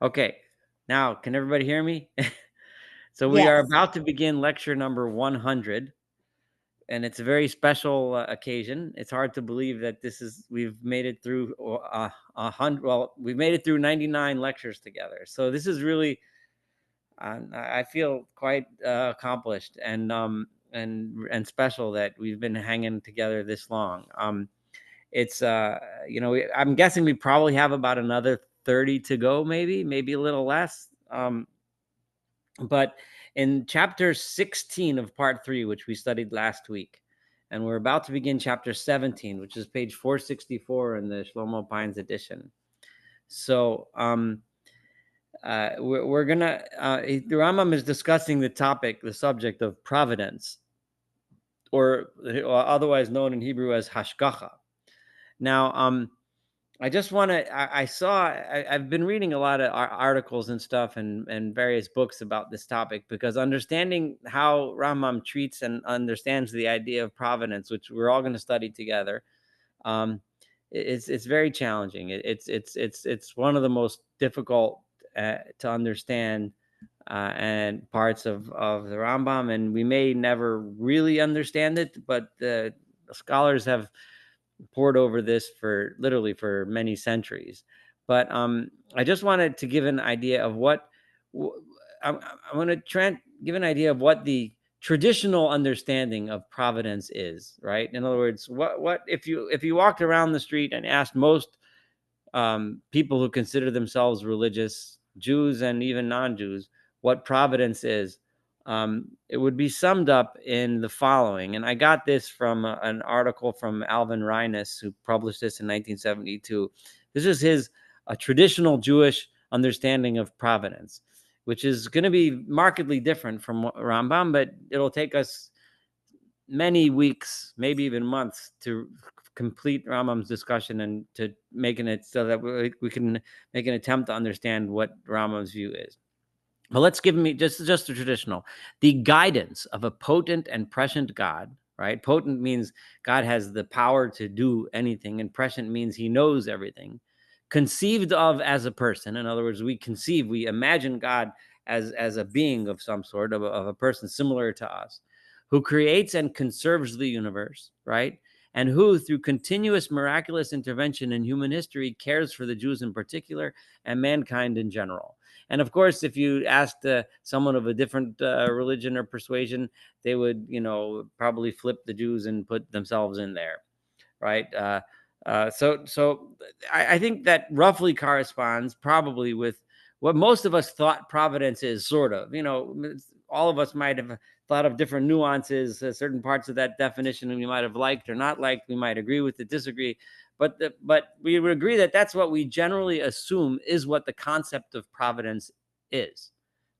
Okay. Now, can everybody hear me? So we are Yes. about to begin lecture number 100, and it's a very special occasion. It's hard to believe that we've made it through a hundred. Well, we've made it through 99 lectures together. So this is really, I feel quite accomplished and special that we've been hanging together this long. It's I'm guessing we probably have about another 30 to go, maybe a little less. But in chapter 16 of part 3, which we studied last week, and we're about to begin chapter 17, which is page 464 in the Shlomo Pines edition. So we're gonna the Rambam is discussing the subject of providence, or otherwise known in Hebrew as hashgacha. Now, I just want to. I've been reading a lot of articles and stuff and various books about this topic, because understanding how Rambam treats and understands the idea of providence, which we're all going to study together, um, it's very challenging. It's one of the most difficult to understand and parts of the Rambam, and we may never really understand it, but the scholars have poured over this for many centuries. But I just wanted to give an idea of I want to give an idea of what the traditional understanding of providence is. Right? In other words, what if you walked around the street and asked most people who consider themselves religious, Jews and even non-Jews, what providence is, it would be summed up in the following. And I got this from an article from Alvin Reines, who published this in 1972. This is his traditional Jewish understanding of providence, which is going to be markedly different from Rambam, but it'll take us many weeks, maybe even months, to complete Rambam's discussion and to making it so that we can make an attempt to understand what Rambam's view is. But let's give me just the traditional, the guidance of a potent and prescient God. Right? Potent means God has the power to do anything, and prescient means he knows everything. Conceived of as a person. In other words, we imagine God as a being of some sort, of a person similar to us, who creates and conserves the universe, right? And who, through continuous miraculous intervention in human history, cares for the Jews in particular and mankind in general. And of course, if you asked someone of a different religion or persuasion, they would, probably flip the Jews and put themselves in there, right? So I think that roughly corresponds probably with what most of us thought providence is, sort of. All of us might have thought of different nuances, certain parts of that definition, and we might have liked or not liked. We might agree with it, disagree, but we would agree that that's what we generally assume is what the concept of providence is,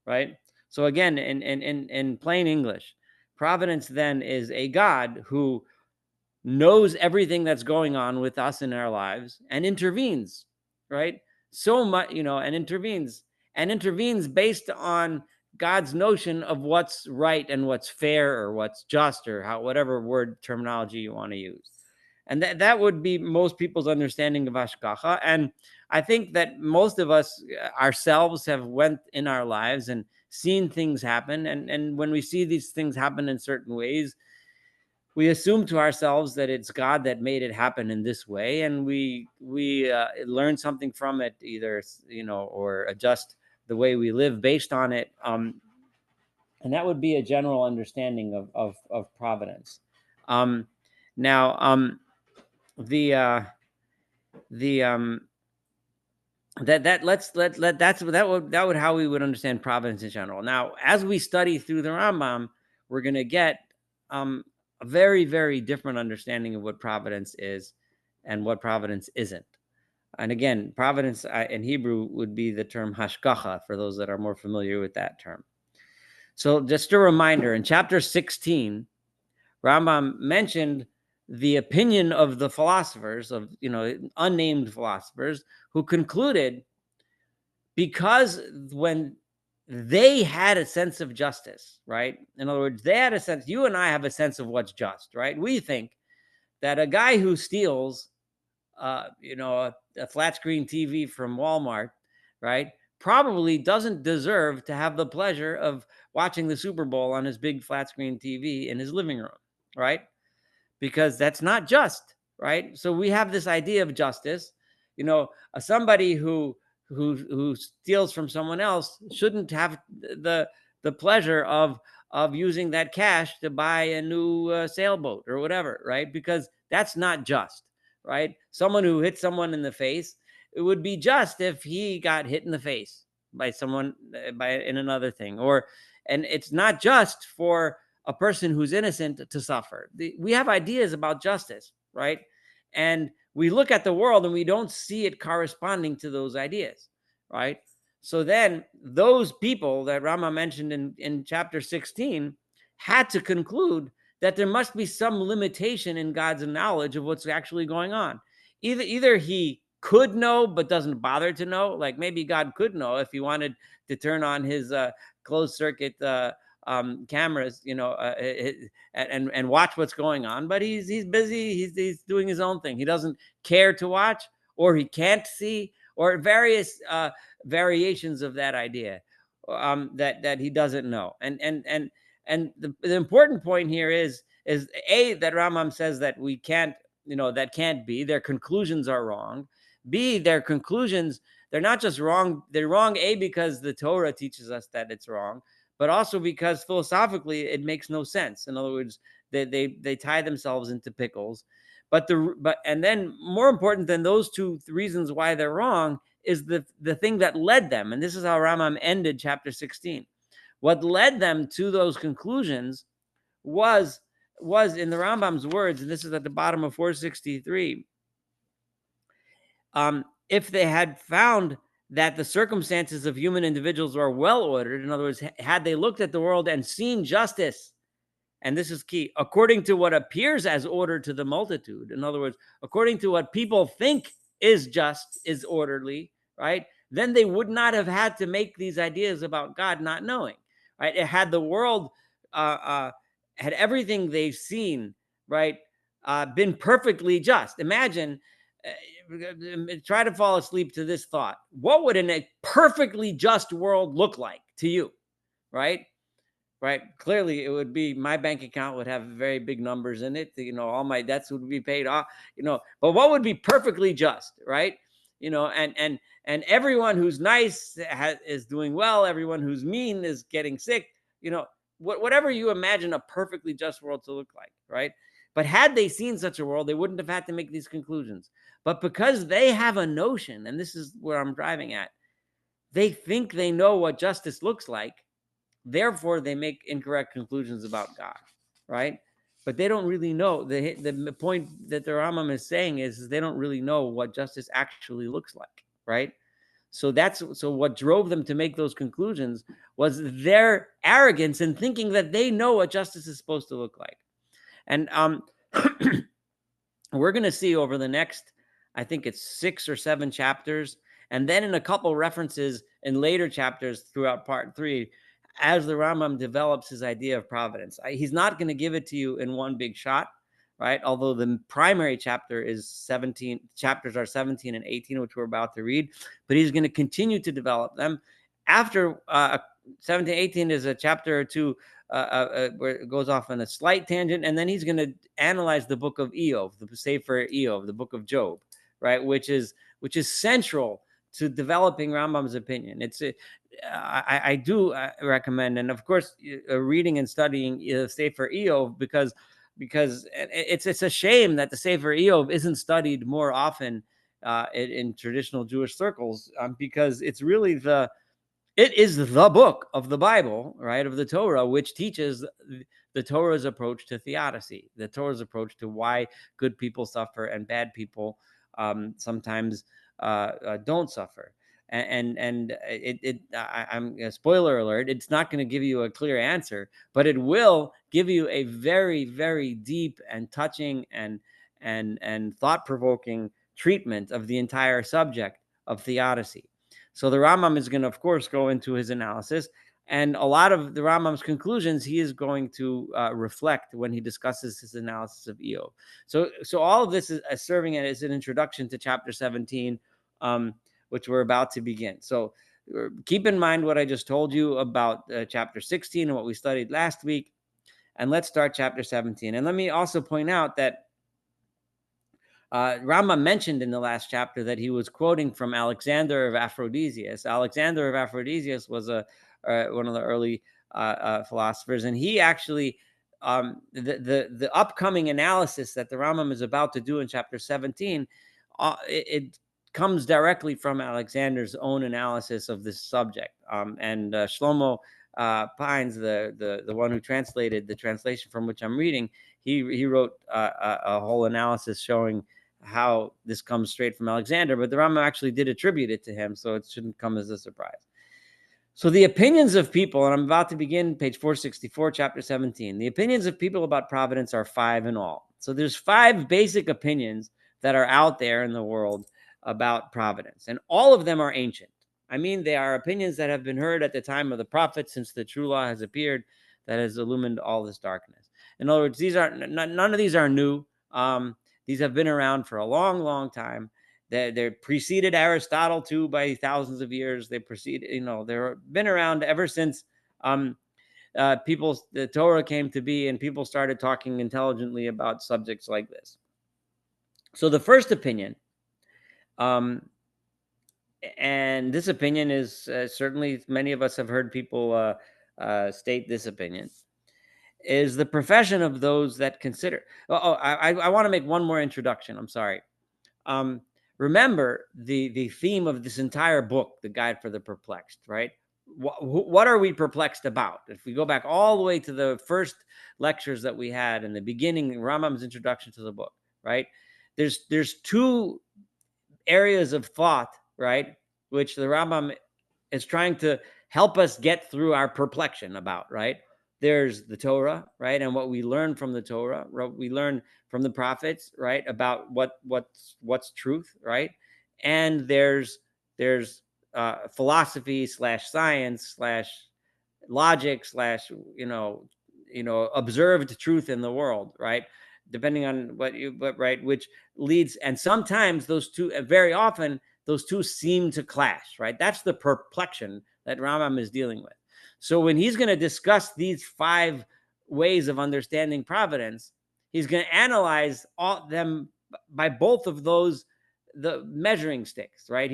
right? So again, in plain English, providence then is a God who knows everything that's going on with us in our lives and intervenes, right? So much, and intervenes based on God's notion of what's right and what's fair or what's just, or whatever word terminology you want to use. And that would be most people's understanding of Ashkacha. And I think that most of us ourselves have went in our lives and seen things happen. And when we see these things happen in certain ways, we assume to ourselves that it's God that made it happen in this way, and we learn something from it, either or adjust the way we live based on it. And that would be a general understanding of providence. Um, now, the the that let's let that would how we would understand providence in general. Now, as we study through the Rambam, we're going to get a very, very different understanding of what providence is and what providence isn't. And again, providence in Hebrew would be the term hashgacha, for those that are more familiar with that term. So just a reminder, in chapter 16, Rambam mentioned the opinion of the philosophers, of unnamed philosophers, who concluded, because when they had a sense of justice, right? In other words, they had a sense, you and I have a sense of what's just, right? We think that a guy who steals, a flat screen TV from Walmart, right, probably doesn't deserve to have the pleasure of watching the Super Bowl on his big flat screen TV in his living room, right? Because that's not just, right? So we have this idea of justice. Somebody who steals from someone else shouldn't have the pleasure of using that cash to buy a new sailboat or whatever, right? Because that's not just, right? Someone who hits someone in the face, it would be just if he got hit in the face by someone in another thing. And it's not just for a person who's innocent to suffer. We have ideas about justice, right? And we look at the world and we don't see it corresponding to those ideas, right? So then those people that Rama mentioned in chapter 16 had to conclude that there must be some limitation in God's knowledge of what's actually going on. Either he could know but doesn't bother to know, like maybe God could know if he wanted to turn on his closed circuit cameras, and watch what's going on. But he's busy. He's doing his own thing. He doesn't care to watch, or he can't see, or various variations of that idea that he doesn't know. And the important point here is that Rambam says that we can't, that can't be. Their conclusions are wrong. B, their conclusions, they're not just wrong. They're wrong, A, because the Torah teaches us that it's wrong, but also because philosophically it makes no sense. In other words, they tie themselves into pickles. But and then more important than those two reasons why they're wrong is the thing that led them. And this is how Rambam ended chapter 16. What led them to those conclusions was in the Rambam's words, and this is at the bottom of 463. If they had found that the circumstances of human individuals are well ordered, in other words, had they looked at the world and seen justice, and this is key, according to what appears as order to the multitude, in other words, according to what people think is just, is orderly, right? Then they would not have had to make these ideas about God not knowing, right? It had the world, had everything they've seen, right, been perfectly just. Imagine, try to fall asleep to this thought. What would a perfectly just world look like to you, right? Right. Clearly, it would be, my bank account would have very big numbers in it. All my debts would be paid off. But what would be perfectly just, right? And everyone who's nice is doing well. Everyone who's mean is getting sick. Whatever you imagine a perfectly just world to look like, right? But had they seen such a world, they wouldn't have had to make these conclusions. But because they have a notion, and this is where I'm driving at, they think they know what justice looks like. Therefore, they make incorrect conclusions about God, right? But they don't really know. The point that the Rambam is saying is they don't really know what justice actually looks like, right? So what drove them to make those conclusions was their arrogance in thinking that they know what justice is supposed to look like. And we're going to see over the next, I think it's 6 or 7 chapters, and then in a couple references in later chapters throughout part 3, as the Rambam develops his idea of providence. He's not going to give it to you in one big shot, right? Although the primary chapter is 17, chapters are 17 and 18, which we're about to read, but he's going to continue to develop them. After 17, 18 is a chapter or two where it goes off on a slight tangent, and then he's going to analyze the book of Eov, the Sefer Eov, the book of Job, right? Which is central to developing Rambam's opinion. I do recommend, and of course, reading and studying Sefer Eov because it's a shame that the Sefer Eov isn't studied more often in traditional Jewish circles, because it's really it is the book of the Bible, right, of the Torah, which teaches the Torah's approach to theodicy, the Torah's approach to why good people suffer and bad people sometimes don't suffer. I'm a spoiler alert, it's not going to give you a clear answer, but it will give you a very, very deep and touching and thought-provoking treatment of the entire subject of theodicy. So the Rambam is going to, of course, go into his analysis, and a lot of the Rambam's conclusions he is going to reflect when he discusses his analysis of Eov. So all of this is serving as an introduction to chapter 17, which we're about to begin. So keep in mind what I just told you about chapter 16 and what we studied last week, and let's start chapter 17. And let me also point out that Rambam mentioned in the last chapter that he was quoting from Alexander of Aphrodisias. Alexander of Aphrodisias was one of the early philosophers, and he actually the upcoming analysis that the Rambam is about to do in chapter 17, it comes directly from Alexander's own analysis of this subject. And Shlomo Pines, the one who translated the translation from which I'm reading, he wrote a whole analysis showing how this comes straight from Alexander, but the Rambam actually did attribute it to him, so it shouldn't come as a surprise. So the opinions of people, and I'm about to begin page 464, chapter 17. The opinions of people about providence are 5 in all. So there's 5 basic opinions that are out there in the world about providence, and all of them are ancient. I mean, they are opinions that have been heard at the time of the prophets, since the true law has appeared that has illumined all this darkness. In other words, none of these are new. These have been around for a long, long time. They preceded Aristotle too by thousands of years. They preceded, they've been around ever since the Torah came to be, and people started talking intelligently about subjects like this. So the first opinion, and this opinion is certainly many of us have heard people state this opinion, is the profession of those that consider. I want to make one more introduction. I'm sorry. Remember the theme of this entire book, the Guide for the Perplexed, right? What are we perplexed about? If we go back all the way to the first lectures that we had in the beginning, Rambam's introduction to the book, right? There's 2 areas of thought, right, which the Rambam is trying to help us get through our perplexion about, right? There's the Torah, right, and what we learn from the Torah, what we learn from the prophets, right, about what's truth, right? And there's philosophy slash science slash logic slash observed truth in the world, right? Depending on right, which leads, and sometimes those two, very often those two seem to clash, right? That's the perplexion that Rambam is dealing with. So when he's going to discuss these 5 ways of understanding providence, he's going to analyze all them by both of those, the measuring sticks, right?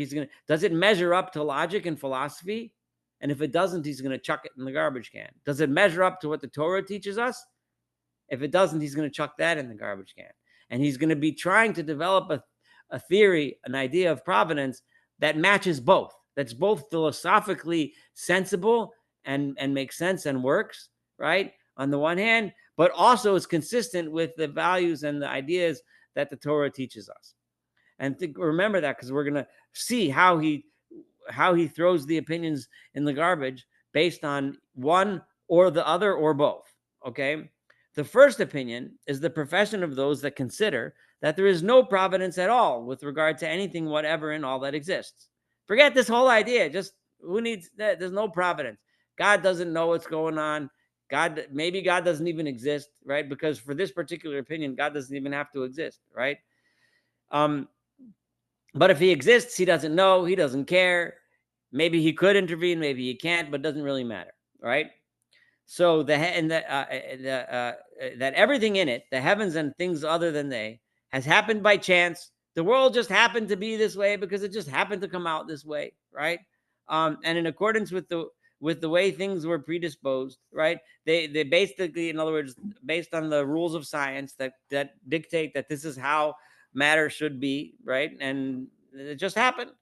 Does it measure up to logic and philosophy? And if it doesn't, he's going to chuck it in the garbage can. Does it measure up to what the Torah teaches us? If it doesn't, he's going to chuck that in the garbage can. And he's going to be trying to develop a theory, an idea of providence that matches both. That's both philosophically sensible and makes sense and works, right? On the one hand, but also is consistent with the values and the ideas that the Torah teaches us. And remember that, because we're going to see how he throws the opinions in the garbage based on one or the other or both, okay? The first opinion is the profession of those that consider that there is no providence at all with regard to anything whatever in all that exists. Forget this whole idea. Just who needs that? There's no providence. God doesn't know what's going on. Maybe God doesn't even exist, right? Because for this particular opinion, God doesn't even have to exist, right? But if he exists, he doesn't know, he doesn't care. Maybe he could intervene, maybe he can't, but it doesn't really matter, right? So that everything in it, the heavens and things other than they, has happened by chance. The world just happened to be this way because it just happened to come out this way, right? And in accordance with the way things were predisposed, right? They basically, in other words, based on the rules of science that dictate that this is how matter should be, right? And it just happened.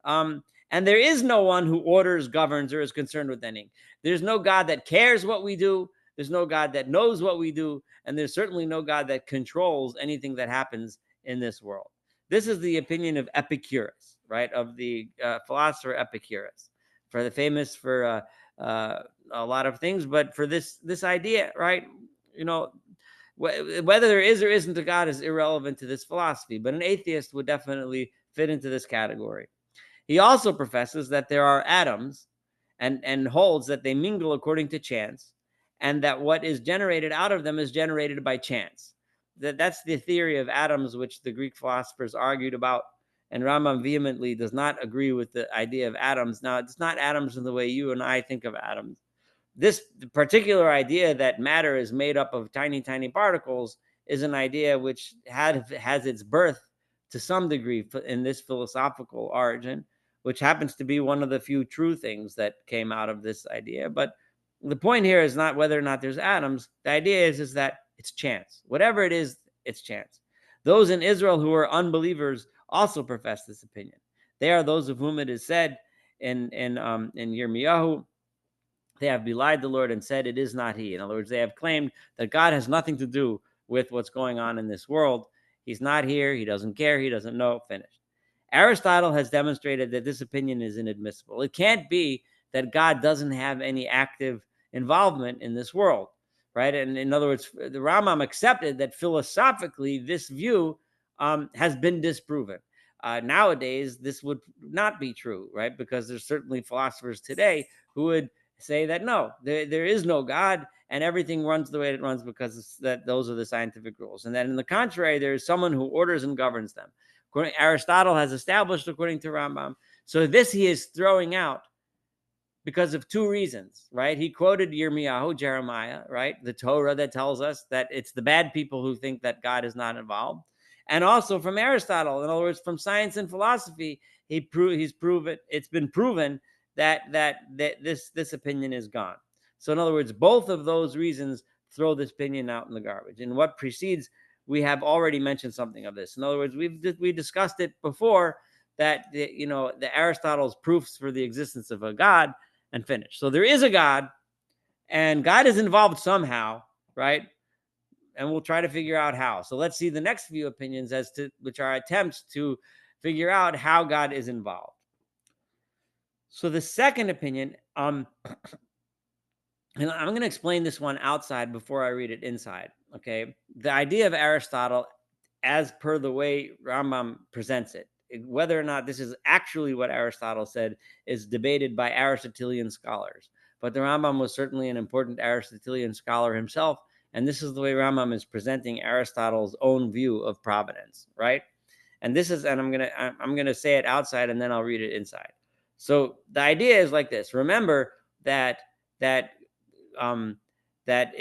And there is no one who orders, governs, or is concerned with anything. There's no God that cares what we do. There's no God that knows what we do. And there's certainly no God that controls anything that happens in this world. This is the opinion of Epicurus, right? Of the philosopher Epicurus, famous for a lot of things, but for this idea, right? Whether there is or isn't a God is irrelevant to this philosophy, but an atheist would definitely fit into this category. He also professes that there are atoms and holds that they mingle according to chance, and that what is generated out of them is generated by chance. That's the theory of atoms, which the Greek philosophers argued about And Rambam vehemently does not agree with the idea of atoms. Now, it's not atoms in the way you and I think of atoms. This particular idea that matter is made up of tiny, tiny particles is an idea which has its birth to some degree in this philosophical origin, which happens to be one of the few true things that came out of this idea. But the point here is not whether or not there's atoms. The idea is that it's chance. Whatever it is, it's chance. Those in Israel who are unbelievers also profess this opinion. They are those of whom it is said in Yirmiyahu, they have belied the Lord and said it is not he. In other words, they have claimed that God has nothing to do with what's going on in this world. He's not here. He doesn't care. He doesn't know. Finished. Aristotle has demonstrated that this opinion is inadmissible. It can't be that God doesn't have any active involvement in this world, right? And in other words, the Rambam accepted that philosophically this view has been disproven. Nowadays, this would not be true, right? Because there's certainly philosophers today who would say that no, there is no God, and everything runs the way it runs because that those are the scientific rules. And that in the contrary, there is someone who orders and governs them. Aristotle has established, according to Rambam. So this he is throwing out because of two reasons, right? He quoted Yirmiyahu, Jeremiah, right? The Torah that tells us that it's the bad people who think that God is not involved. And also from Aristotle, in other words, from science and philosophy, it's been proven that this opinion is gone. So in other words, both of those reasons throw this opinion out in the garbage. And what precedes, we have already mentioned something of this. In other words, we discussed it before that the Aristotle's proofs for the existence of a God and finished. So there is a God, and God is involved somehow, right? And we'll try to figure out how. So let's see the next few opinions which are attempts to figure out how God is involved. So the second opinion, and I'm going to explain this one outside before I read it inside. Okay, the idea of Aristotle, as per the way Rambam presents it, whether or not this is actually what Aristotle said, is debated by Aristotelian scholars. But the Rambam was certainly an important Aristotelian scholar himself, and this is the way Rambam is presenting Aristotle's own view of providence, right? And I'm gonna say it outside, and then I'll read it inside. So the idea is like this. Remember that it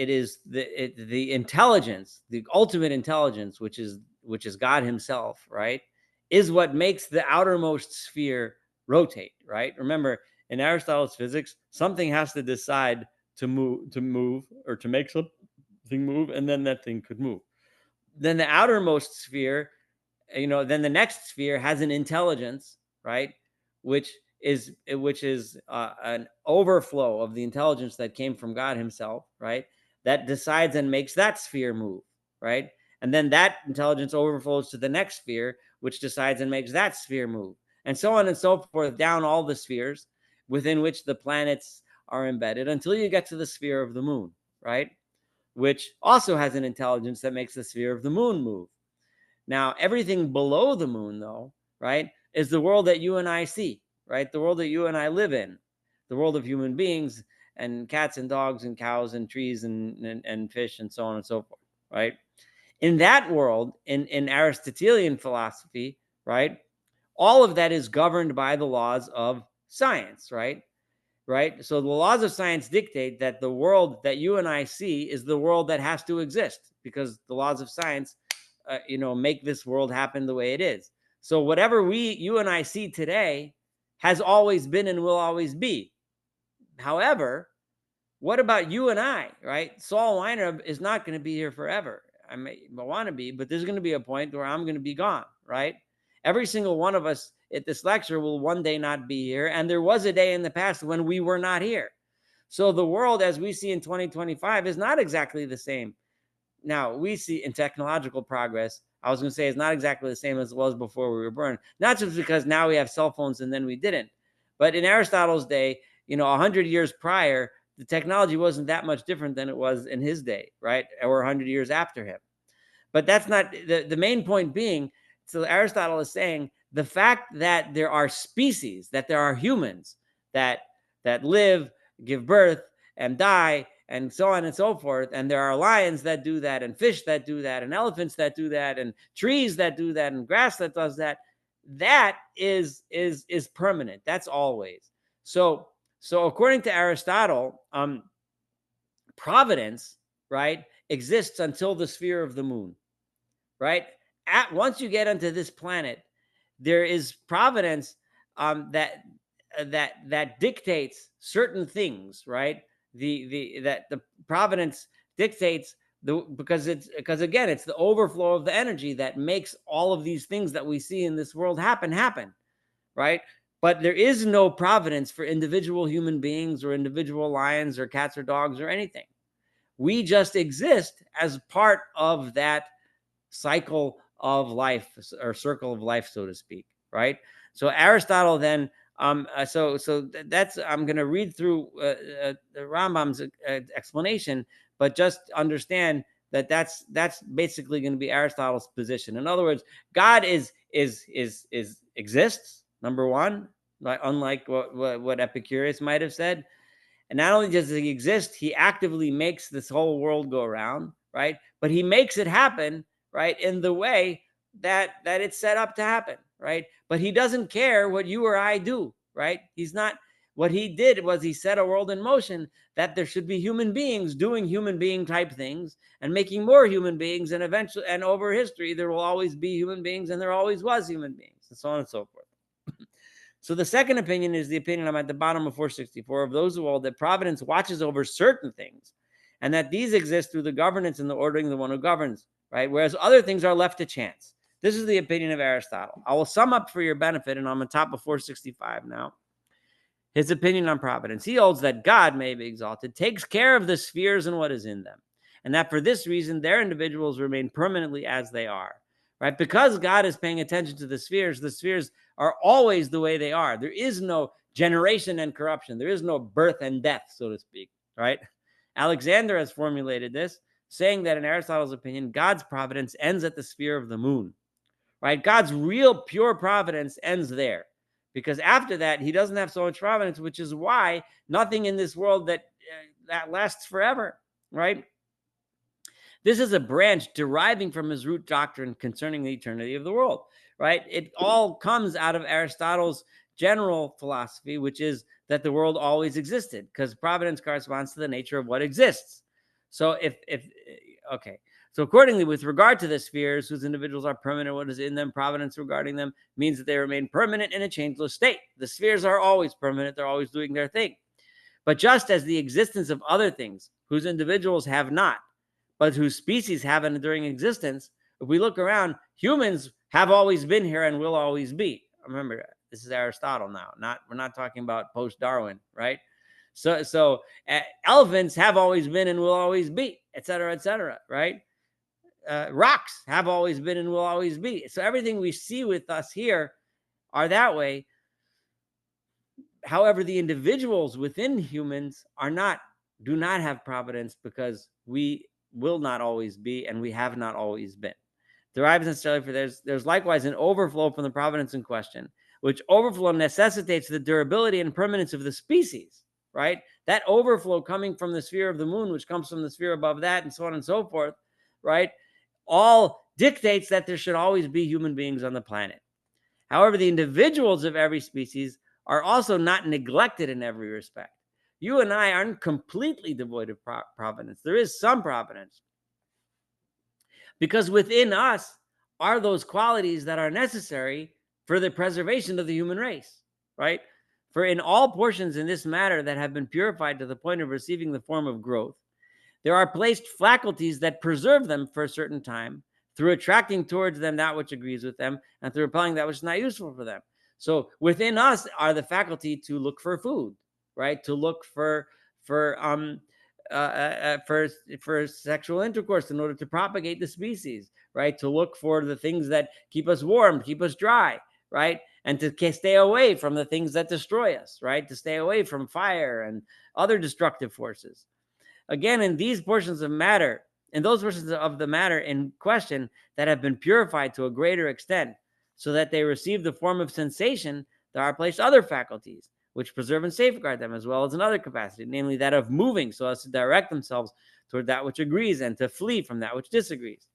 is the intelligence, the ultimate intelligence, which is God himself, right, is what makes the outermost sphere rotate, right? Remember, in Aristotle's physics, something has to decide to move or to make something move, and then that thing could move. Then the outermost sphere, then the next sphere has an intelligence, right, which is an overflow of the intelligence that came from God himself, right, that decides and makes that sphere move, right? And then that intelligence overflows to the next sphere, which decides and makes that sphere move, and so on and so forth, down all the spheres within which the planets are embedded, until you get to the sphere of the moon, right, which also has an intelligence that makes the sphere of the moon move. Now, everything below the moon, though, right, is the world that you and I see, right? The world that you and I live in, the world of human beings and cats and dogs and cows and trees and fish and so on and so forth, right? In that world, in Aristotelian philosophy, right, all of that is governed by the laws of science, right? Right? So the laws of science dictate that the world that you and I see is the world that has to exist, because the laws of science, make this world happen the way it is. So whatever you and I see today has always been and will always be. However, what about you and I, right? Saul Weiner is not going to be here forever. I want to be, but there's going to be a point where I'm going to be gone, right? Every single one of us at this lecture will one day not be here. And there was a day in the past when we were not here. So the world as we see in 2025 is not exactly the same. Now, we see in technological progress, I was going to say it's not exactly the same as it was before we were born. Not just because now we have cell phones and then we didn't. But in Aristotle's day, 100 years prior, the technology wasn't that much different than it was in his day, right? Or 100 years after him. But that's not the main point being. So Aristotle is saying the fact that there are species, that there are humans that live, give birth, and die, and so on and so forth, and there are lions that do that, and fish that do that, and elephants that do that, and trees that do that, and grass that does that. that is permanent. That's always. So according to Aristotle, providence, right, exists until the sphere of the moon, right? Once you get onto this planet, there is providence, that dictates certain things, right? The providence dictates because again, it's the overflow of the energy that makes all of these things that we see in this world happen, right? But there is no providence for individual human beings or individual lions or cats or dogs or anything. We just exist as part of that cycle of life, or circle of life, so to speak, right? So Aristotle then, that's, I'm going to read through the Rambam's explanation, but just understand that that's basically going to be Aristotle's position. In other words, God is exists, number one, unlike what Epicurus might have said. And not only does he exist, he actively makes this whole world go around, right? But he makes it happen, right, in the way that it's set up to happen, right? But he doesn't care what you or I do, right? He's not. What he did was he set a world in motion that there should be human beings doing human being type things and making more human beings, and eventually, and over history, there will always be human beings, and there always was human beings, and so on and so forth. So the second opinion is the opinion I'm at the bottom of 464 of those who hold that providence watches over certain things, and that these exist through the governance and the ordering of the one who governs, right? Whereas other things are left to chance. This is the opinion of Aristotle. I will sum up for your benefit, and I'm on top of 465 now. His opinion on providence. He holds that God, may be exalted, takes care of the spheres and what is in them, and that for this reason, their individuals remain permanently as they are, right? Because God is paying attention to the spheres are always the way they are. There is no generation and corruption. There is no birth and death, so to speak, right? Alexander has formulated this, saying that in Aristotle's opinion, God's providence ends at the sphere of the moon, right? God's real pure providence ends there, because after that, he doesn't have so much providence, which is why nothing in this world that lasts forever, right? This is a branch deriving from his root doctrine concerning the eternity of the world, right? It all comes out of Aristotle's general philosophy, which is that the world always existed, because providence corresponds to the nature of what exists. So okay. So accordingly, with regard to the spheres, whose individuals are permanent, what is in them, providence regarding them means that they remain permanent in a changeless state. The spheres are always permanent. They're always doing their thing. But just as the existence of other things, whose individuals have not, but whose species have an enduring existence, if we look around, humans have always been here and will always be. Remember, this is Aristotle now. We're not talking about post-Darwin, right? So elephants have always been and will always be, et cetera, right? Rocks have always been and will always be. So everything we see with us here are that way. However, the individuals within humans do not have providence, because we will not always be, and we have not always been. Derives necessarily for there's likewise an overflow from the providence in question, which overflow necessitates the durability and permanence of the species, right? That overflow coming from the sphere of the moon, which comes from the sphere above that, and so on and so forth, right? All dictates that there should always be human beings on the planet. However, the individuals of every species are also not neglected in every respect. You and I aren't completely devoid of providence. There is some providence, because within us are those qualities that are necessary for the preservation of the human race, right? For in all portions in this matter that have been purified to the point of receiving the form of growth, there are placed faculties that preserve them for a certain time, through attracting towards them that which agrees with them, and through repelling that which is not useful for them. So within us are the faculty to look for food, right? To look for sexual intercourse in order to propagate the species, right? To look for the things that keep us warm, keep us dry, right? And to stay away from the things that destroy us, right? To stay away from fire and other destructive forces. Again, in those portions of the matter in question that have been purified to a greater extent, so that they receive the form of sensation, there are placed other faculties which preserve and safeguard them, as well as another capacity, namely that of moving so as to direct themselves toward that which agrees and to flee from that which disagrees.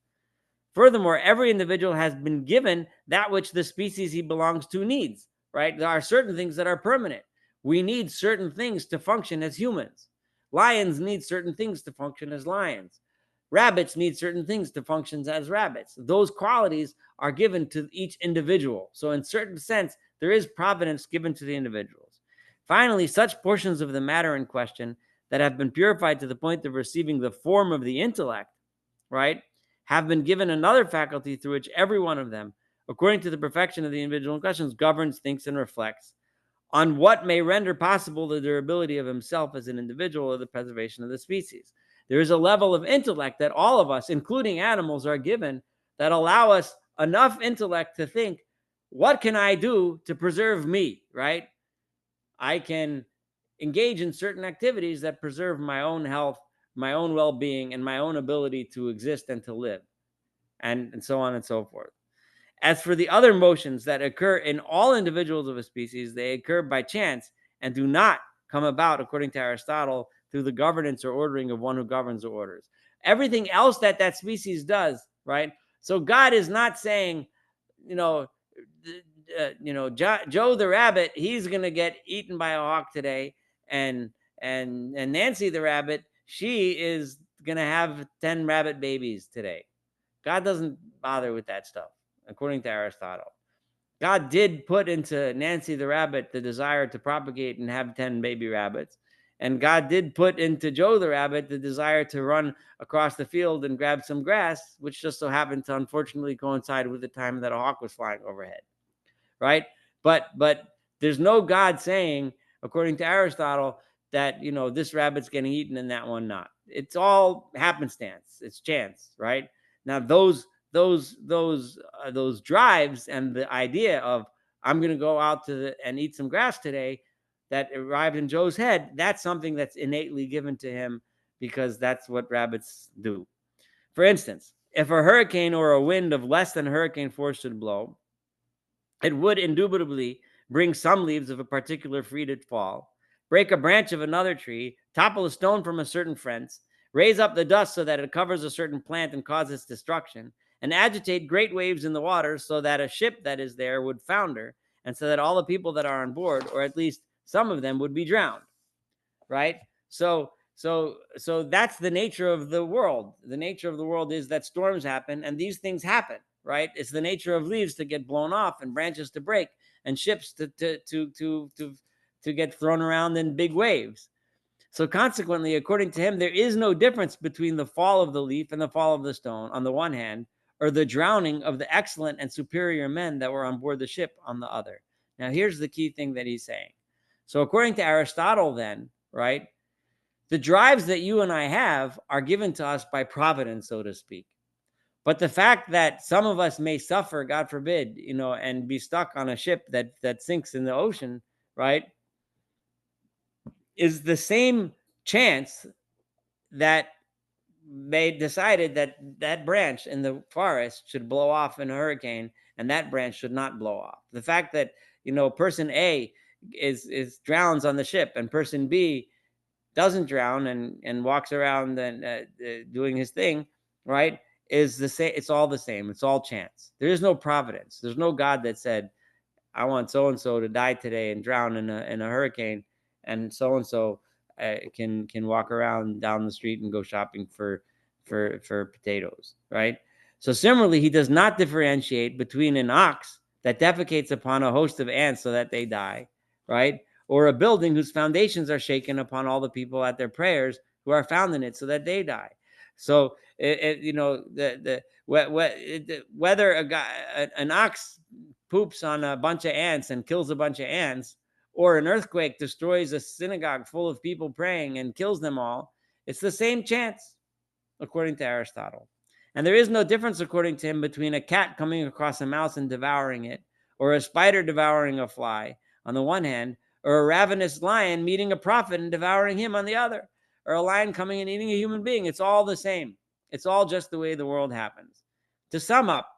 Furthermore, every individual has been given that which the species he belongs to needs, right? There are certain things that are permanent. We need certain things to function as humans. Lions need certain things to function as lions. Rabbits need certain things to function as rabbits. Those qualities are given to each individual. So in certain sense, there is providence given to the individuals. Finally, such portions of the matter in question that have been purified to the point of receiving the form of the intellect, right, have been given another faculty through which every one of them, according to the perfection of the individual in questions, governs, thinks, and reflects on what may render possible the durability of himself as an individual or the preservation of the species. There is a level of intellect that all of us, including animals, are given that allow us enough intellect to think, what can I do to preserve me, right? I can engage in certain activities that preserve my own health, my own well-being, and my own ability to exist and to live, and so on and so forth. As for the other motions that occur in all individuals of a species, they occur by chance and do not come about, according to Aristotle, through the governance or ordering of one who governs or orders. Everything else that that species does, right? So God is not saying, you know, Joe the rabbit, he's gonna get eaten by a hawk today, and Nancy the rabbit, she is gonna have 10 rabbit babies today. God doesn't bother with that stuff, according to Aristotle. God did put into Nancy the rabbit the desire to propagate and have 10 baby rabbits. And God did put into Joe the rabbit the desire to run across the field and grab some grass, which just so happened to unfortunately coincide with the time that a hawk was flying overhead, right? But there's no God saying, according to Aristotle, that this rabbit's getting eaten and that one not. It's all happenstance. It's chance, right? Now those drives and the idea of I'm going to go out and eat some grass today that arrived in Joe's head, that's something that's innately given to him because that's what rabbits do. For instance, if a hurricane or a wind of less than hurricane force should blow, it would indubitably bring some leaves of a particular tree to fall, break a branch of another tree, topple a stone from a certain fence, raise up the dust so that it covers a certain plant and causes destruction, and agitate great waves in the water so that a ship that is there would founder, and so that all the people that are on board, or at least some of them, would be drowned. Right? So that's the nature of the world. The nature of the world is that storms happen and these things happen, right? It's the nature of leaves to get blown off and branches to break and ships to get thrown around in big waves. So consequently, according to him, there is no difference between the fall of the leaf and the fall of the stone on the one hand, or the drowning of the excellent and superior men that were on board the ship on the other. Now, here's the key thing that he's saying. So according to Aristotle, then, right, the drives that you and I have are given to us by providence, so to speak. But the fact that some of us may suffer, God forbid, and be stuck on a ship that sinks in the ocean, right, is the same chance that they decided that that branch in the forest should blow off in a hurricane and that branch should not blow off. The fact that, person A is drowns on the ship and person B doesn't drown and walks around and doing his thing, right, is the same. It's all the same. It's all chance. There is no providence. There's no God that said, I want so and so to die today and drown in a hurricane, and so can walk around down the street and go shopping for potatoes, right? So similarly, he does not differentiate between an ox that defecates upon a host of ants so that they die, right, or a building whose foundations are shaken upon all the people at their prayers who are found in it so that they die. So whether an ox poops on a bunch of ants and kills a bunch of ants, or an earthquake destroys a synagogue full of people praying and kills them all, it's the same chance, according to Aristotle. And there is no difference, according to him, between a cat coming across a mouse and devouring it, or a spider devouring a fly, on the one hand, or a ravenous lion meeting a prophet and devouring him on the other, or a lion coming and eating a human being. It's all the same. It's all just the way the world happens. To sum up,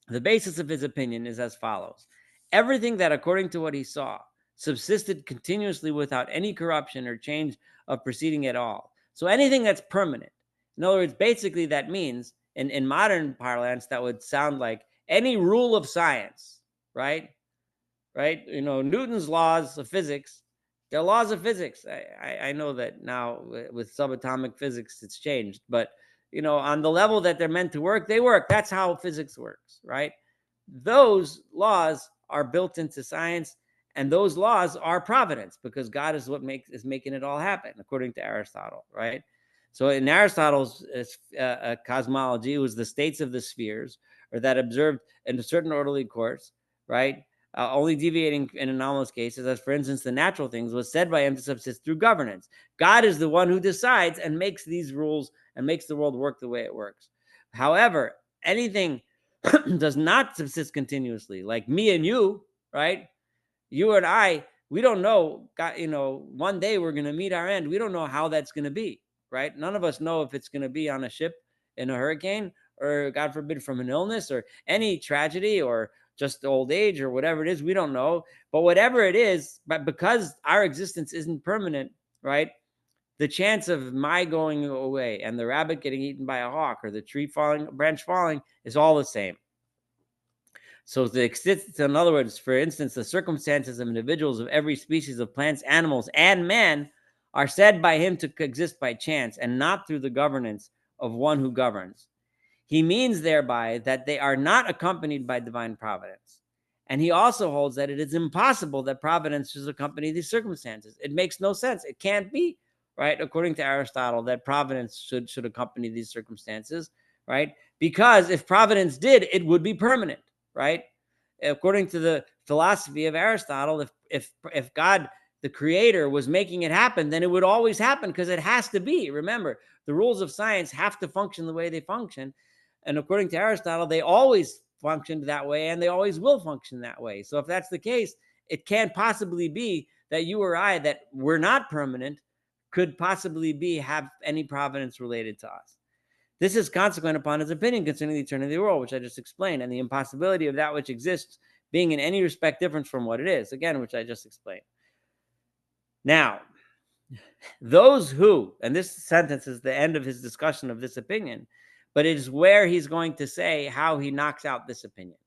the basis of his opinion is as follows. Everything that, according to what he saw, subsisted continuously without any corruption or change of proceeding at all. So anything that's permanent. In other words, basically that means in modern parlance, that would sound like any rule of science, right? Right? Newton's laws of physics, they're laws of physics. I know that now with subatomic physics, it's changed, but on the level that they're meant to work, they work. That's how physics works, right? Those laws are built into science, and those laws are providence, because God is what is making it all happen, according to Aristotle, right? So in Aristotle's cosmology, it was the states of the spheres, or that observed in a certain orderly course, right? Only deviating in anomalous cases, as for instance, the natural things, was said by him to subsist through governance. God is the one who decides and makes these rules and makes the world work the way it works. However, anything does not subsist continuously, like me and you, right? You and I, we don't know, God, one day we're going to meet our end. We don't know how that's going to be, right? None of us know if it's going to be on a ship in a hurricane, or God forbid, from an illness or any tragedy, or just old age, or whatever it is. We don't know. But whatever it is, but because our existence isn't permanent, right? The chance of my going away and the rabbit getting eaten by a hawk, or the branch falling, is all the same. So in other words, for instance, the circumstances of individuals of every species of plants, animals, and man are said by him to exist by chance, and not through the governance of one who governs. He means thereby that they are not accompanied by divine providence. And he also holds that it is impossible that providence should accompany these circumstances. It makes no sense. It can't be, right? According to Aristotle, that providence should accompany these circumstances, right? Because if providence did, it would be permanent, right? According to the philosophy of Aristotle, if God, the creator, was making it happen, then it would always happen, because it has to be. Remember, the rules of science have to function the way they function. And according to Aristotle, they always functioned that way, and they always will function that way. So if that's the case, it can't possibly be that you or I, that we're not permanent, could possibly have any providence related to us. This is consequent upon his opinion concerning the eternity of the world, which I just explained, and the impossibility of that which exists being in any respect different from what it is, again, which I just explained. Now, those who, and this sentence is the end of his discussion of this opinion, but it is where he's going to say how he knocks out this opinion.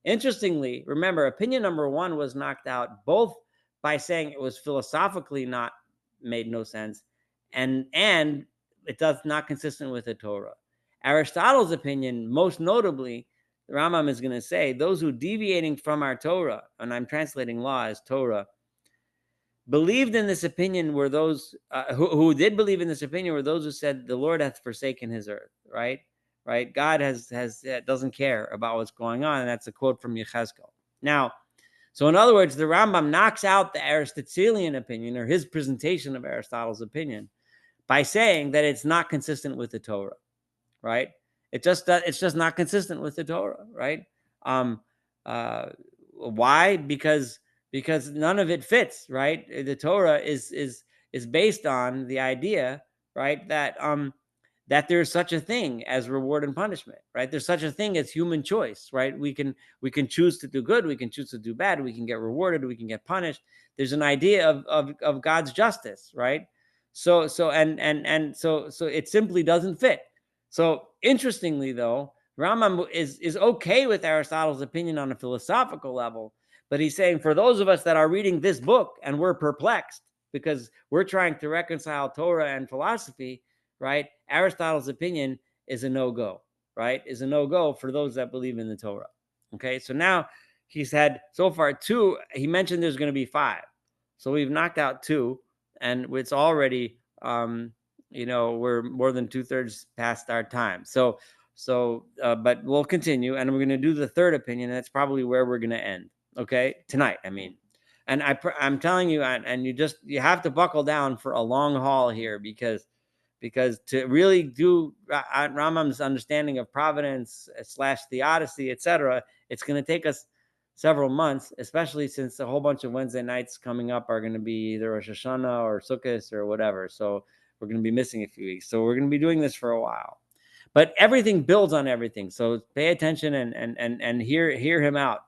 Interestingly, remember, opinion number one was knocked out both by saying it was philosophically made no sense, and it does not consistent with the Torah. Aristotle's opinion, most notably, the Rambam is going to say, those who deviating from our Torah, and I'm translating law as Torah, believed in this opinion were those who did believe in this opinion were those who said the Lord hath forsaken his earth, right? Right? God doesn't care about what's going on, and that's a quote from Yechezkel. Now, so in other words, the Rambam knocks out the Aristotelian opinion, or his presentation of Aristotle's opinion, by saying that it's not consistent with the Torah, right? It's just not consistent with the Torah, right? Why? Because none of it fits, right? The Torah is based on the idea, right, that there's such a thing as reward and punishment, right? There's such a thing as human choice, right? We can choose to do good, we can choose to do bad, we can get rewarded, we can get punished. There's an idea of God's justice, right? So it simply doesn't fit. So interestingly, though, Rambam is okay with Aristotle's opinion on a philosophical level, but he's saying for those of us that are reading this book and we're perplexed because we're trying to reconcile Torah and philosophy, right? Aristotle's opinion is a no-go, right? Is a no-go for those that believe in the Torah. Okay, so now he's had so far two. He mentioned there's going to be five. So we've knocked out two, and it's already, we're more than 2/3 past our time. But we'll continue, and we're going to do the third opinion, and that's probably where we're going to end. Okay, tonight, I mean. And I'm telling you, and you have to buckle down for a long haul here, because to really do Rambam's understanding of providence / theodicy, etc., it's going to take us several months, especially since a whole bunch of Wednesday nights coming up are going to be either Rosh Hashanah or Sukkot or whatever. So we're going to be missing a few weeks. So we're going to be doing this for a while. But everything builds on everything. So pay attention and hear him out.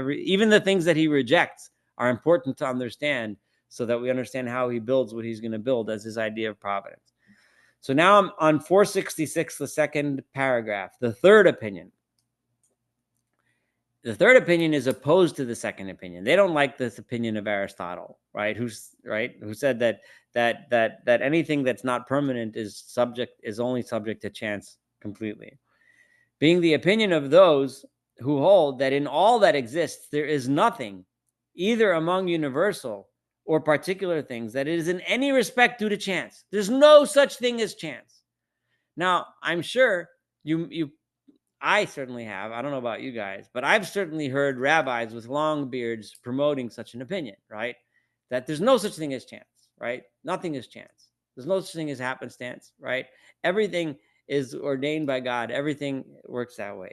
Even the things that he rejects are important to understand, so that we understand how he builds what he's going to build as his idea of providence. So now I'm on 466, the second paragraph, the third opinion. The third opinion is opposed to the second opinion. They don't like this opinion of Aristotle, right? Who said that anything that's not permanent is only subject to chance completely. Being the opinion of those who hold that in all that exists there is nothing, either among universal or particular things, that it is in any respect due to chance. There's no such thing as chance. Now, I'm sure I certainly have. I don't know about you guys, but I've certainly heard rabbis with long beards promoting such an opinion, right? That there's no such thing as chance, right? Nothing is chance. There's no such thing as happenstance, right? Everything is ordained by God. Everything works that way.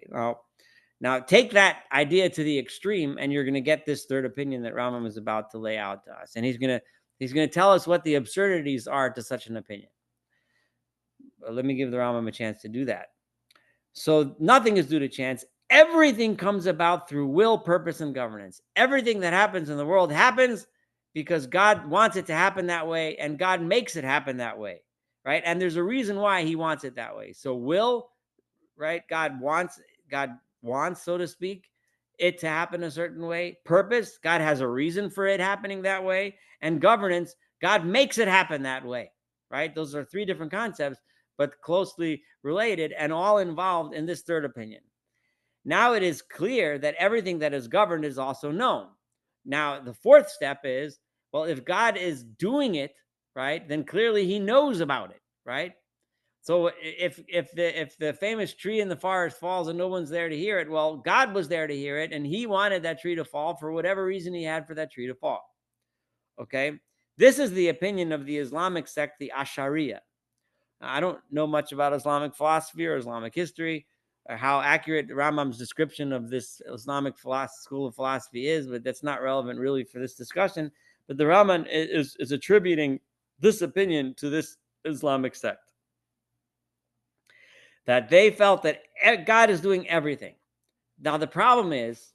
Now take that idea to the extreme, and you're going to get this third opinion that Rambam is about to lay out to us, and he's going to tell us what the absurdities are to such an opinion. But let me give the Rambam a chance to do that. So nothing is due to chance. Everything comes about through will, purpose, and governance. Everything that happens in the world happens because God wants it to happen that way, and God makes it happen that way, right? And there's a reason why he wants it that way. So will, right? God wants, so to speak, it to happen a certain way. Purpose, God has a reason for it happening that way. And governance, God makes it happen that way, right? Those are three different concepts, but closely related and all involved in this third opinion. Now it is clear that everything that is governed is also known. Now, the fourth step is, well, if God is doing it, right, then clearly he knows about it, right? So if the famous tree in the forest falls and no one's there to hear it, well, God was there to hear it, and he wanted that tree to fall for whatever reason he had for that tree to fall. Okay? This is the opinion of the Islamic sect, the Ashariya. I don't know much about Islamic philosophy or Islamic history, or how accurate Rambam's description of this Islamic school of philosophy is, but that's not relevant really for this discussion. But the Rambam is attributing this opinion to this Islamic sect, that they felt that God is doing everything. Now, the problem is,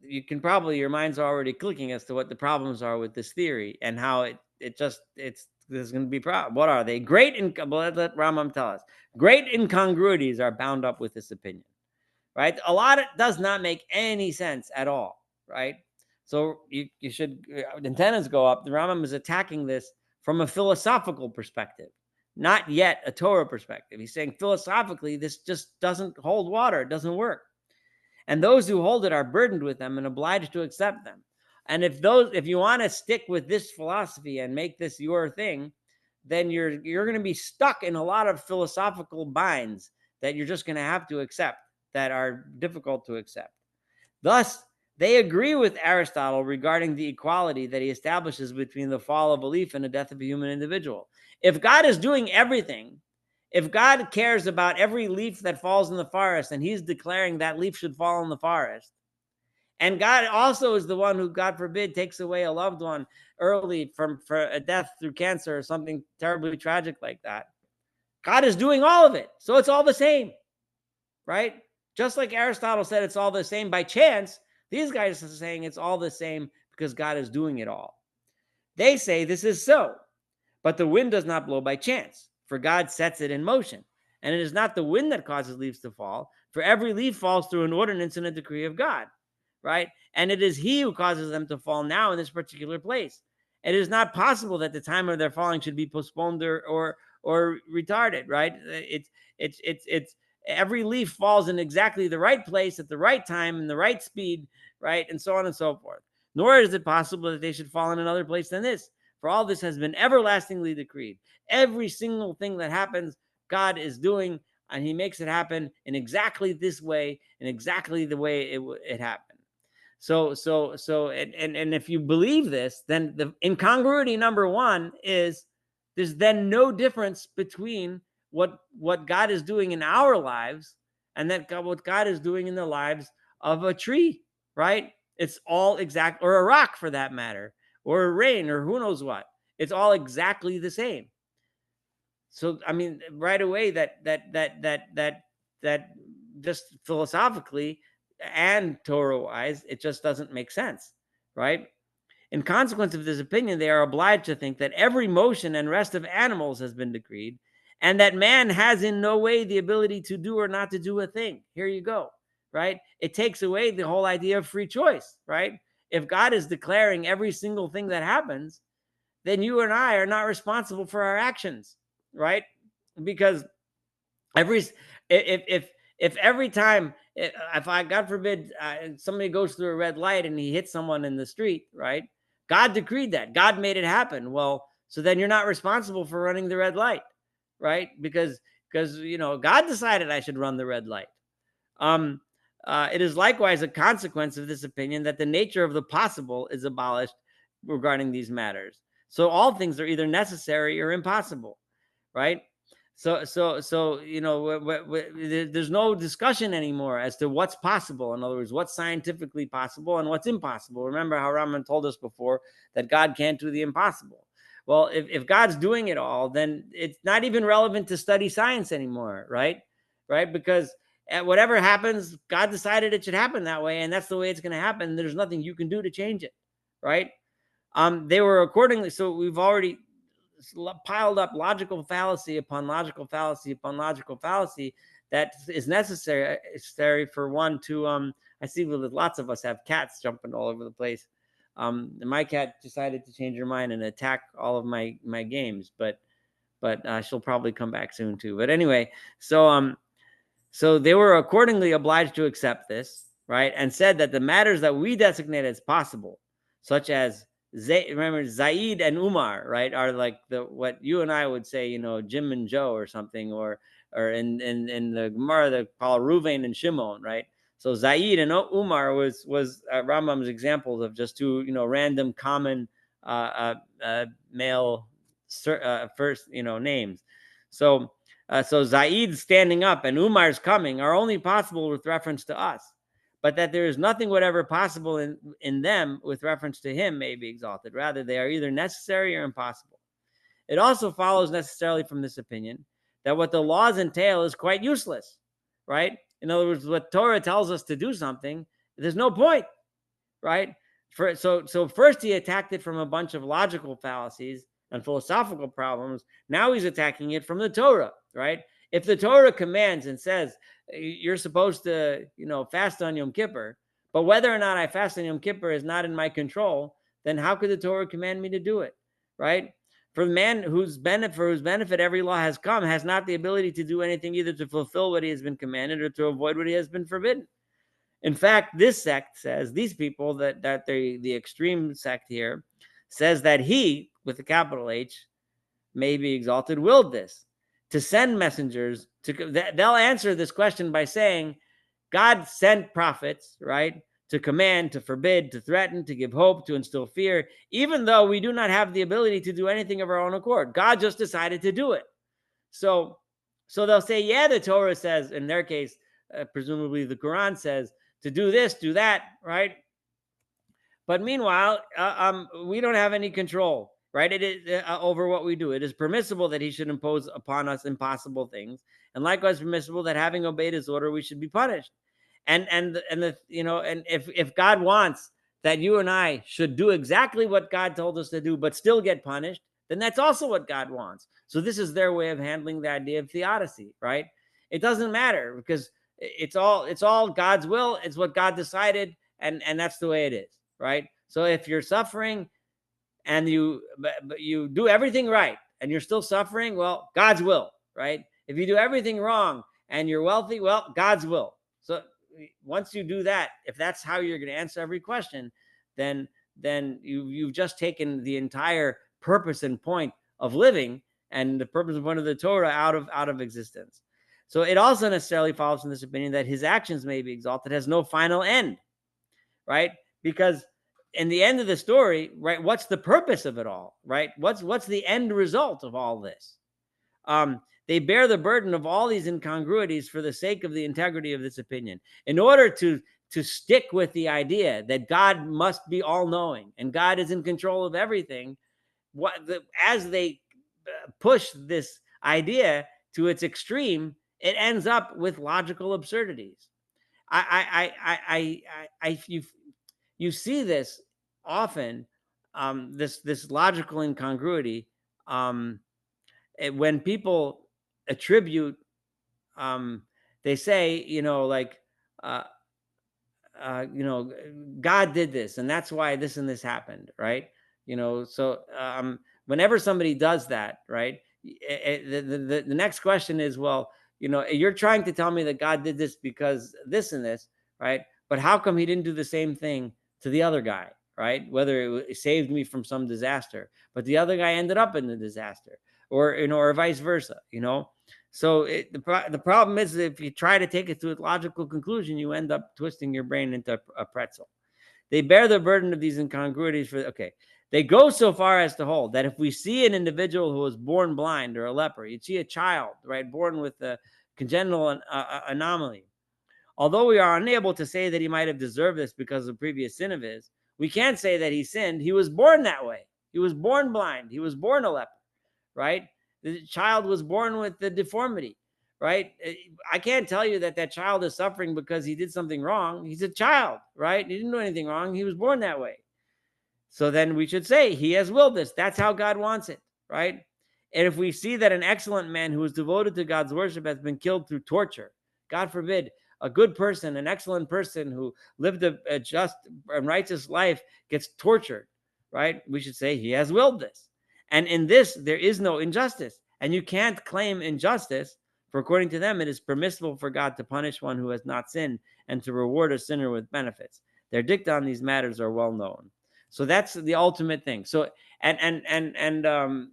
your mind's already clicking as to what the problems are with this theory and how there's going to be problems. What are they? Let Rambam tell us. Great incongruities are bound up with this opinion, right? A lot of it does not make any sense at all, right? So you should, antennas go up. The Rambam is attacking this from a philosophical perspective, not yet a Torah perspective. He's saying philosophically, this just doesn't hold water. It doesn't work. And those who hold it are burdened with them and obliged to accept them. And if you want to stick with this philosophy and make this your thing, then you're going to be stuck in a lot of philosophical binds that you're just going to have to accept, that are difficult to accept. Thus, they agree with Aristotle regarding the equality that he establishes between the fall of a leaf and the death of a human individual. If God is doing everything, if God cares about every leaf that falls in the forest, and he's declaring that leaf should fall in the forest, and God also is the one who, God forbid, takes away a loved one early for a death through cancer or something terribly tragic like that, God is doing all of it. So it's all the same, right? Just like Aristotle said it's all the same by chance, these guys are saying it's all the same because God is doing it all. They say this is so, but the wind does not blow by chance, for God sets it in motion. And it is not the wind that causes leaves to fall, for every leaf falls through an ordinance and a decree of God, right? And it is he who causes them to fall now in this particular place. It is not possible that the time of their falling should be postponed or retarded, right? It's every leaf falls in exactly the right place at the right time and the right speed, right? And so on and so forth. Nor is it possible that they should fall in another place than this. For all this has been everlastingly decreed. Every single thing that happens, God is doing, and he makes it happen in exactly this way, in exactly the way it happened. So, and if you believe this, then the incongruity number one is there's then no difference between what God is doing in our lives and what God is doing in the lives of a tree, right? It's all exact, or a rock for that matter, or a rain, or who knows what. It's all exactly the same. So, I mean, right away, that just philosophically and Torah-wise, it just doesn't make sense, right? In consequence of this opinion, they are obliged to think that every motion and rest of animals has been decreed, and that man has in no way the ability to do or not to do a thing. Here you go, right? It takes away the whole idea of free choice, right? If God is declaring every single thing that happens, then you and I are not responsible for our actions, right? Because every if every time, if I, God forbid, somebody goes through a red light and he hits someone in the street, right? God decreed that. God made it happen. Well, so then you're not responsible for running the red light, right? Because God decided I should run the red light. Um, it is likewise a consequence of this opinion that the nature of the possible is abolished regarding these matters. So all things are either necessary or impossible, right? So there's no discussion anymore as to what's possible. In other words, what's scientifically possible and what's impossible. Remember how Rambam told us before that God can't do the impossible. Well, if God's doing it all, then it's not even relevant to study science anymore, right? Right? Because whatever happens, God decided it should happen that way, and that's the way it's going to happen. There's nothing you can do to change it, right? They were accordingly. So we've already piled up logical fallacy upon logical fallacy upon logical fallacy that is necessary for one to I see that lots of us have cats jumping all over the place. And my cat decided to change her mind and attack all of my games, but she'll probably come back soon too. But anyway, so they were accordingly obliged to accept this, right? And said that the matters that we designate as possible, such as remember Zaid and Umar, right, are like what you and I would say, Jim and Joe or something, or in the Gemara they call Ruvain and Shimon, right? So Zaid and Umar was Rambam's examples of just two random common male first names. So Zaid standing up and Umar's coming are only possible with reference to us, but that there is nothing whatever possible in them with reference to him may be exalted. Rather, they are either necessary or impossible. It also follows necessarily from this opinion that what the laws entail is quite useless, right? In other words, what Torah tells us to do something, there's no point, right? So first he attacked it from a bunch of logical fallacies and philosophical problems. Now he's attacking it from the Torah, right? If the Torah commands and says you're supposed to, fast on Yom Kippur, but whether or not I fast on Yom Kippur is not in my control, then how could the Torah command me to do it, right? For the man for whose benefit every law has come, has not the ability to do anything either to fulfill what he has been commanded or to avoid what he has been forbidden. In fact, this sect says, these people that the extreme sect here says that he, with a capital H, may be exalted, willed this, to send messengers they'll answer this question by saying God sent prophets, right, to command, to forbid, to threaten, to give hope, to instill fear, even though we do not have the ability to do anything of our own accord. God just decided to do it. So they'll say, yeah, the Torah says, in their case, presumably the Quran says to do this, do that, right? But meanwhile, we don't have any control, right? It is over what we do. It is permissible that he should impose upon us impossible things, and likewise permissible that having obeyed his order, we should be punished. And if God wants that you and I should do exactly what God told us to do, but still get punished, then that's also what God wants. So this is their way of handling the idea of theodicy, right? It doesn't matter because it's all God's will. It's what God decided, and that's the way it is, right? So if you're suffering and you do everything right and you're still suffering, well, God's will, right? If you do everything wrong and you're wealthy, well, God's will. So once you do that, if that's how you're going to answer every question, then you've just taken the entire purpose and point of living and the purpose and point of the Torah out of existence. So it also necessarily follows from this opinion that his actions may be exalted has no final end, right? Because in the end of the story, right, what's the purpose of it all, right? What's the end result of all this? They bear the burden of all these incongruities for the sake of the integrity of this opinion. In order to stick with the idea that God must be all-knowing and God is in control of everything, as they push this idea to its extreme, it ends up with logical absurdities. You see this often this logical incongruity. When people attribute, they say, like, uh, God did this, and that's why this and this happened, right? So whenever somebody does that, right, the next question is, well, you're trying to tell me that God did this because this and this, right? But how come he didn't do the same thing to the other guy, right? Whether it saved me from some disaster, but the other guy ended up in the disaster, or vice versa, So the problem is, if you try to take it to a logical conclusion, you end up twisting your brain into a pretzel. They bear the burden of these incongruities They go so far as to hold that if we see an individual who was born blind or a leper, you'd see a child, right, born with a congenital anomaly. Although we are unable to say that he might have deserved this because of previous sin of his, we can't say that he sinned. He was born that way. He was born blind. He was born a leper, right? The child was born with the deformity, right? I can't tell you that child is suffering because he did something wrong. He's a child, right? He didn't do anything wrong. He was born that way. So then we should say he has willed this. That's how God wants it, right? And if we see that an excellent man who is devoted to God's worship has been killed through torture, God forbid, a good person, an excellent person who lived a just and righteous life gets tortured, right? We should say he has willed this. And in this, there is no injustice. And you can't claim injustice, for according to them, it is permissible for God to punish one who has not sinned and to reward a sinner with benefits. Their dicta on these matters are well known. So that's the ultimate thing. So the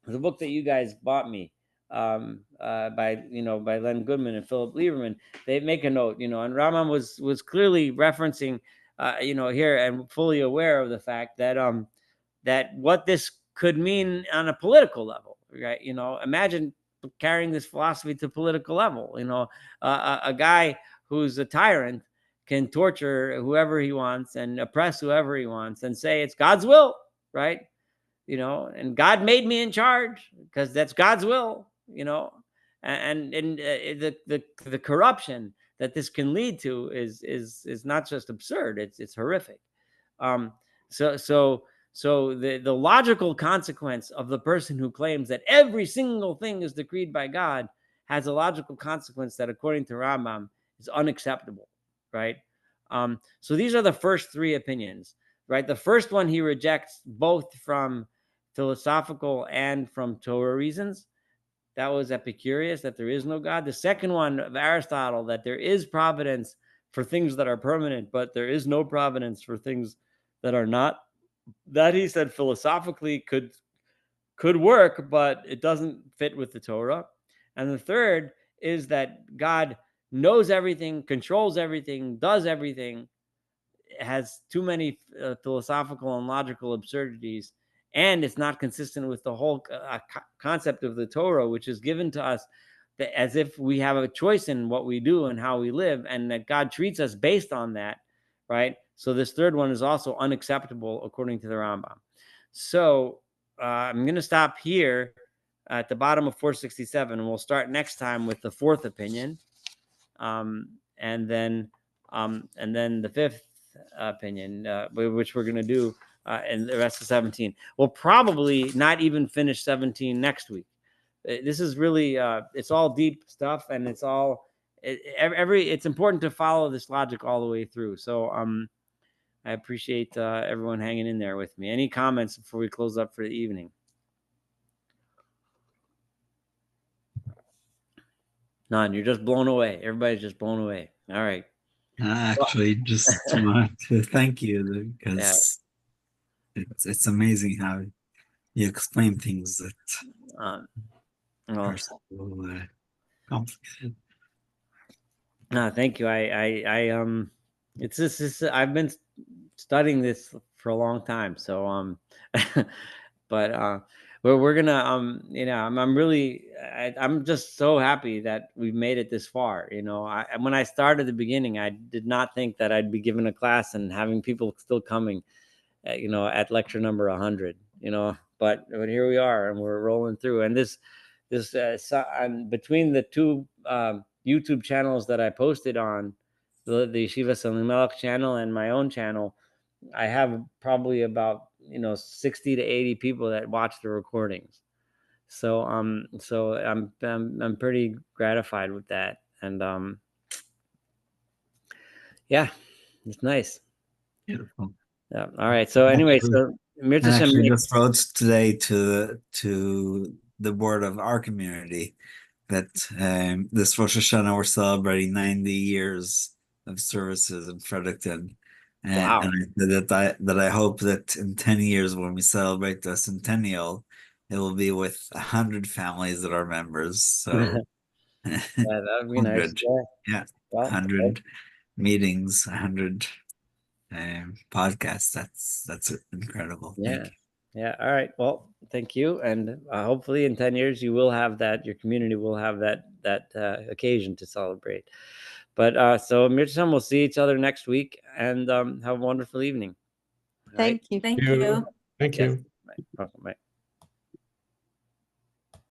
book that you guys bought me, by Len Goodman and Philip Lieberman, they make a note, and Rambam was clearly referencing, here, and fully aware of the fact that that what this could mean on a political level, right? Imagine carrying this philosophy to political level. A guy who's a tyrant can torture whoever he wants and oppress whoever he wants and say it's God's will, right? And God made me in charge because that's God's will, and the corruption that this can lead to is not just absurd, it's horrific. Um, so the logical consequence of the person who claims that every single thing is decreed by God has a logical consequence that, according to Rambam, is unacceptable, right? So these are the first three opinions, right? The first one he rejects both from philosophical and from Torah reasons. That was Epicurus, that there is no God. The second one of Aristotle, that there is providence for things that are permanent, but there is no providence for things that are not. That, he said, philosophically could work, but it doesn't fit with the Torah. And the third is that God knows everything, controls everything, does everything, has too many philosophical and logical absurdities, and it's not consistent with the whole concept of the Torah, which is given to us as if we have a choice in what we do and how we live, and that God treats us based on that, right? So this third one is also unacceptable according to the Rambam. So I'm going to stop here at the bottom of 467, and we'll start next time with the fourth opinion, and then the fifth opinion, which we're going to do in the rest of 17. We'll probably not even finish 17 next week. This is really it's all deep stuff, and it's all it's important to follow this logic all the way through. So I appreciate everyone hanging in there with me. Any comments before we close up for the evening? None. You're just blown away. Everybody's just blown away. All right. Actually, just want to thank you, because it's amazing how you explain things that are so complicated. No, thank you. It's just I've been studying this for a long time. So but we're gonna I'm really I'm just so happy that we've made it this far. When I started at the beginning, I did not think that I'd be given a class and having people still coming, at lecture number 100. But here we are, and we're rolling through. And this between the two YouTube channels that I posted on, the Yeshiva Salim Melech channel and my own channel, I have probably about 60 to 80 people that watch the recordings. So I'm pretty gratified with that, and yeah, it's nice. Beautiful. Yeah. All right. So anyway, so I actually just wrote today to the board of our community that this Rosh Hashanah we're celebrating 90 years of services in Fredericton. Wow. And I said that I hope that in 10 years when we celebrate the centennial, it will be with 100 families that are members. So Yeah, that would be nice. 100. Yeah. Well, 100 meetings, 100 podcasts. That's incredible. yeah. Thank you. Yeah. All right. Well, thank you. And hopefully in 10 years, you will have that, your community will have that occasion to celebrate. But so Mircham, we'll see each other next week, and have a wonderful evening. Thank you. Thank you. Thank Yes. you. Bye. Welcome. Bye.